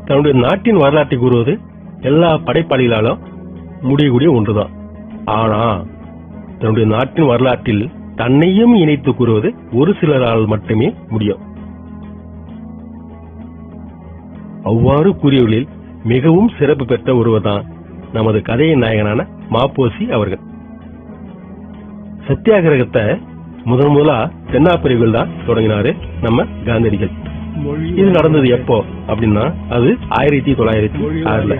தன்னுடைய நாட்டின் வரலாற்றை கூறுவது எல்லா படைப்பாளிகளாலும் முடியக்கூடிய ஒன்றுதான். ஆனா தன்னுடைய நாட்டின் வரலாற்றில் தன்னையும் இணைத்து கூறுவது ஒரு சிலரால் மட்டுமே முடியும். அவ்வாறு கூறியவர்களில் மிகவும் சிறப்பு பெற்ற ஒருவர் தான் நமது கதையின் நாயகனான மாப்போசி அவர்கள். சத்தியாகிரகத்தை முதலா தென்னாப்பிரிவில் தான் தொடங்கினாரு நம்ம காந்தியடிகள். இது நடந்தது எப்போ அப்படின்னா அது 1906.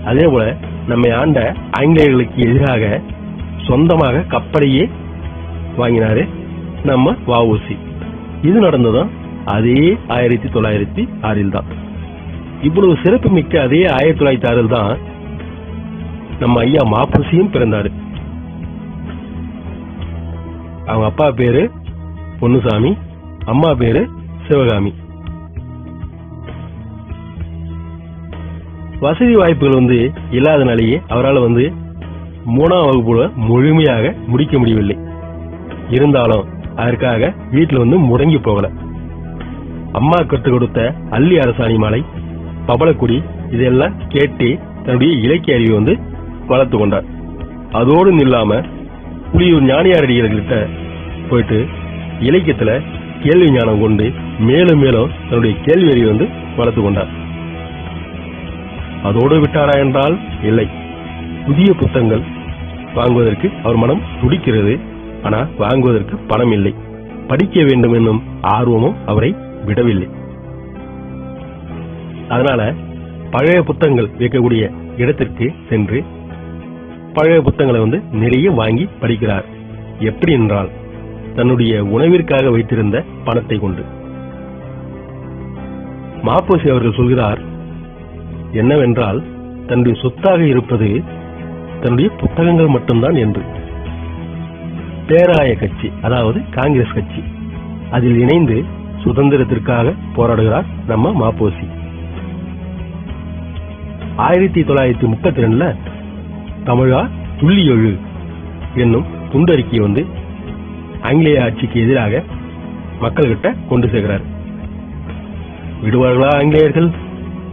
அதே போல நம்மை ஆண்ட ஆங்கிலேயர்களுக்கு எதிராக சொந்தமாக கப்பலையே வாங்கினாரு நம்ம வ.உ.சி. இது நடந்ததும் அதே 1906 தான். இவ்வளவு சிறப்பு மிக்க அதே 1906 தான் நம்ம ஐயா மாப்போசியும் பிறந்தாரு. அவங்க அப்பா பேரு பொன்னுசாமி, அம்மா பேரு சிவகாமி. வசதி வாய்ப்புகள் இல்லாதனாலேயே அவரால் 3ஆம் வகுப்புல முழுமையாக முடிக்க முடியவில்லை. இருந்தாலும் அதற்காக வீட்டுல முடங்கி போகல. அம்மா கற்றுக் கொடுத்த அள்ளி அரசாணி மாலை, பவளக்குடி இதெல்லாம் கேட்டு தன்னுடைய இலக்கிய அறிவை வளர்த்து கொண்டார். அதோடு நில்லாம புலியூர் ஞானியாரடிகள்கிட்ட போயிட்டு இலக்கியத்துல கேள்வி ஞானம் கொண்டு மேலும் மேலும் தன்னுடைய கேள்வி அறிவை வளர்த்து கொண்டார். அதோடு விட்டாரா என்றால் இல்லை. புதிய புத்தகங்கள் வாங்குவதற்கு அவர் மனம் துடிக்கிறது. ஆனா வாங்குவதற்கு பணம் இல்லை. படிக்க வேண்டும் என்னும் ஆர்வமும் அவரை விடவில்லை. அதனால பழைய புத்தகங்கள் விற்கக்கூடிய இடத்திற்கு சென்று பழைய புத்தகங்களை நிறைய வாங்கி படிக்கிறார். எப்படி என்றால் தன்னுடைய உணவிற்காக வைத்திருந்த பணத்தை கொண்டு. மாப்போசி அவர்கள் சொல்கிறார் என்னவென்றால் தன்னுடைய சொத்தாக இருப்பது தன்னுடைய புத்தகங்கள் மட்டும்தான் என்று. பேராய கட்சி, அதாவது காங்கிரஸ் கட்சி, அதில் இணைந்து சுதந்திரத்திற்காக போராடுகிறார் நம்ம மாப்போசி. 1932 தமிழா துள்ளி எழு என்னும் துண்டறிக்கை ஆங்கிலேய ஆட்சிக்கு எதிராக மக்கள்கிட்ட கொண்டு சேர்க்கிறார். விடுவார்களா ஆங்கிலேயர்கள்?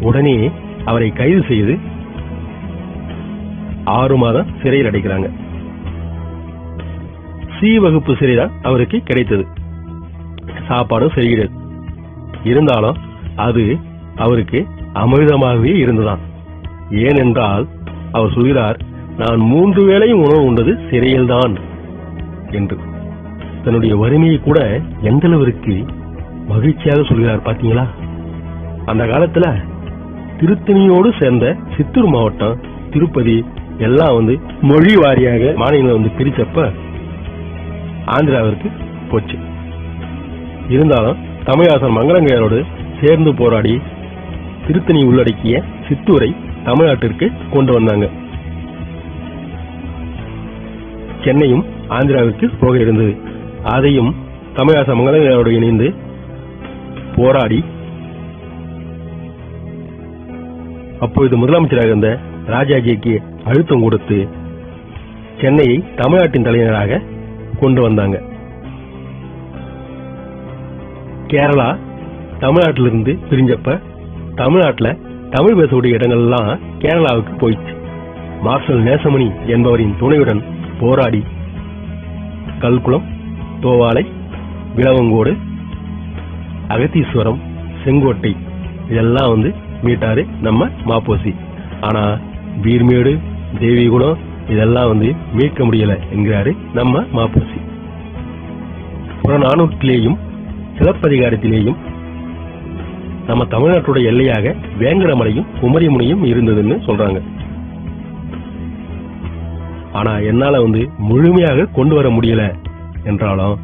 உடனே அவரை கைது செய்து 6 மாதம் சிறையில் அடைக்கிறாங்க. சி வகுப்பு சிறைதான் அவருக்கு கிடைத்தது. சாப்பாடும் செய்கிறது. இருந்தாலும் அது அவருக்கு அமிர்தமாகவே இருந்ததான். ஏனென்றால் அவர் சொல்கிறார், நான் 3 வேளையும் உணவு உண்டது சிறையில்தான் என்று. தன்னுடைய வறுமையை கூட எந்த அளவிற்கு மகிழ்ச்சியாக சொல்கிறார் பாத்தீங்களா? அந்த காலத்துல திருத்தணியோடு சேர்ந்த சித்தூர் மாவட்டம், திருப்பதி எல்லாம் மொழி வாரியாக மாநிலம் பிரிச்சப்ப ஆந்திராவிற்கு போச்சு. இருந்தாலும் தமிழாசன் மங்களங்கையரோடு சேர்ந்து போராடி திருத்தணி உள்ளடக்கிய சித்தூரை தமிழ்நாட்டிற்கு கொண்டு வந்தாங்க. சென்னையும் ஆந்திராவிற்கு போக இருந்தது. அதையும் தமிழாசன் மங்களங்கையரோடு இணைந்து போராடி அப்பொழுது முதலமைச்சராக இருந்த ராஜாஜிக்கு அழுத்தம் கொடுத்து சென்னையை தமிழ்நாட்டின் தலைநகராக கொண்டு வந்தாங்க. கேரளா தமிழ்நாட்டிலிருந்து பிரிஞ்சப்ப தமிழ்நாட்டில் தமிழ் பேசக்கூடிய இடங்கள் எல்லாம் கேரளாவுக்கு போயிடுச்சு. மார்ஷல் நேசமணி என்பவரின் துணையுடன் போராடி கல்குளம், தோவாலை, விளவங்கோடு, அகத்தீஸ்வரம், செங்கோட்டை இதெல்லாம் மீட்டாரு நம்ம மாப்போசி. ஆனா பீர்மேடு, தேவிகுளம் இதெல்லாம் மீட்க முடியல என்கிறாரு நம்ம மாப்போசி. புறநானூற்றிலேயும் சிலப்பதிகாரத்திலேயும் நம்ம தமிழ்நாட்டுடைய எல்லையாக வேங்கடமலையும் குமரிமுனையும் இருந்ததுன்னு சொல்றாங்க. ஆனா என்னால முழுமையாக கொண்டு வர முடியல என்றாலும்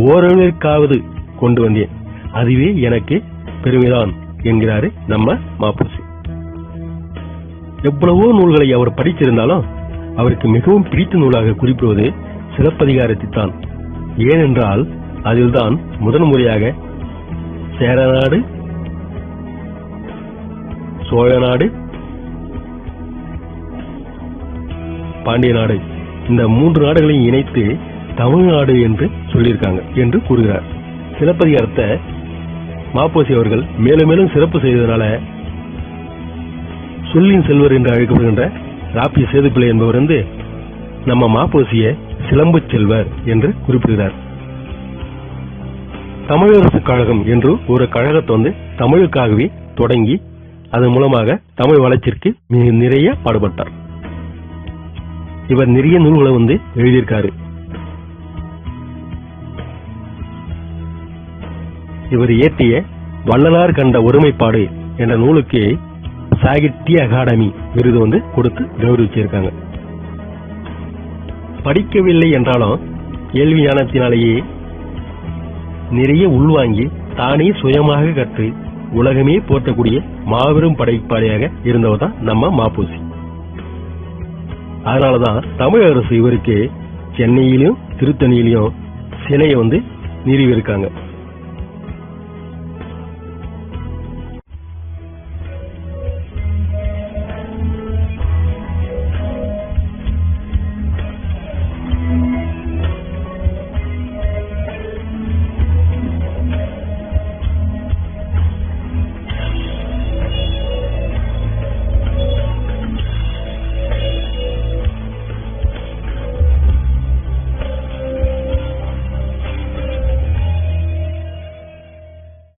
ஓரளவிற்காவது கொண்டு வந்தேன், அதுவே எனக்கு பெருமைதான் என்கிறாரு நம்ம மாப்போசி. எவ்வளவோ நூல்களை அவர் படித்திருந்தாலும் அவருக்கு மிகவும் பிடித்த நூலாக குறிப்பிடுவது சிலப்பதிகாரத்தை தான். ஏனென்றால் அதில்தான் முதன்முறையாக சேரநாடு, சோழ நாடு, பாண்டிய நாடு இந்த 3 நாடுகளையும் இணைத்து தமிழ்நாடு என்று சொல்லியிருக்காங்க என்று கூறுகிறார். சிலப்பதிகாரத்தை மாப்போசி அவர்கள் மேலும் மேலும் சிறப்பு செய்ததனால சொல்லின் செல்வர் என்று அழைக்கப்படுகின்ற ராப்பி சேதுப்பிள்ளை என்பவர் வந்து நம்ம மாப்போசிய சிலம்பு செல்வர் என்று குறிப்பிடுகிறார். தமிழரசு கழகம் என்று ஒரு கழகத்தை வந்து தமிழுக்காகவே தொடங்கி அதன் மூலமாக தமிழ் வளர்ச்சிக்கு நிறைய பாடுபட்டார். இவர் நிறைய நூல்களை வந்து எழுதியிருக்காரு. இவர் இயற்றிய வள்ளலார் கண்ட ஒருமைப்பாடு என்ற நூலுக்கு சாகித்ய அகாடமி விருது வந்து கொடுத்து கௌரவிச்சிருக்காங்க. படிக்கவில்லை என்றாலும் கேள்வி ஞானத்தினாலேயே நிறைய உள்வாங்கி தானே சுயமாக கற்று உலகமே போற்றக்கூடிய மாபெரும் படைப்பாளியாக இருந்தவர் தான் நம்ம மாப்போசி. அதனாலதான் தமிழ் அரசு இவருக்கு சென்னையிலும் திருத்தணியிலும் சிலையை வந்து நிறுவியிருக்காங்க.